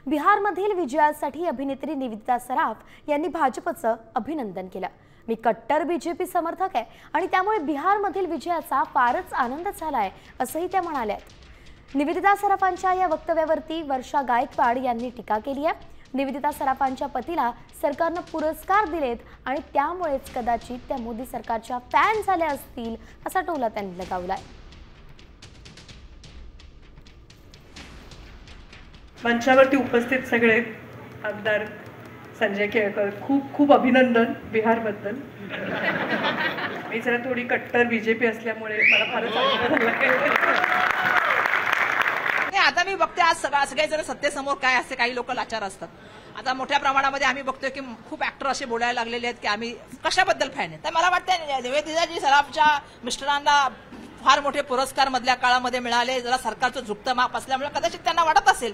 बिहारमधील विजयासाठी अभिनेत्री निवेदिता सराफ यांनी भाजपचं अभिनंदन केलं। मी कट्टर बीजेपी समर्थक आहे आणि त्यामुळे बिहारमधील विजयाचा फारच आनंद झालाय असंही त्या म्हणाल्या। निवेदिता सराफांच्या या वक्तव्यावरती वर्षा गायकवाड यांनी टीका केली आहे। निवेदिता सराफांच्या पतीला सरकारने पुरस्कार दिलेत आणि त्यामुळेच कदाचित त्या मोदी सरकारच्या फॅन झाल्या असतील असा टोला त्यांनी लगावलाय। मंचावरती उपस्थित सगळे आमदार संजय केळकर, खूप खूप अभिनंदन बिहारबद्दल। मी जरा थोडी कट्टर बीजेपी असल्यामुळे मला फारच आनंद झाला। आता मी बघते आज सगळे जण सत्तेसमोर काय असते, काही लोक लाचार असतात। आता मोठ्या प्रमाणामध्ये आम्ही बघतोय की खूप ऍक्टर असे बोलायला लागलेले आहेत की आम्ही कशाबद्दल फॅन आहे। तर मला वाटतं निवेदिताजी सराफच्या मिस्टरांना फार मोठे पुरस्कार मधल्या काळामध्ये मिळाले, जरा सरकारचं झुकतं माप असल्यामुळे कदाचित त्यांना वाटत असेल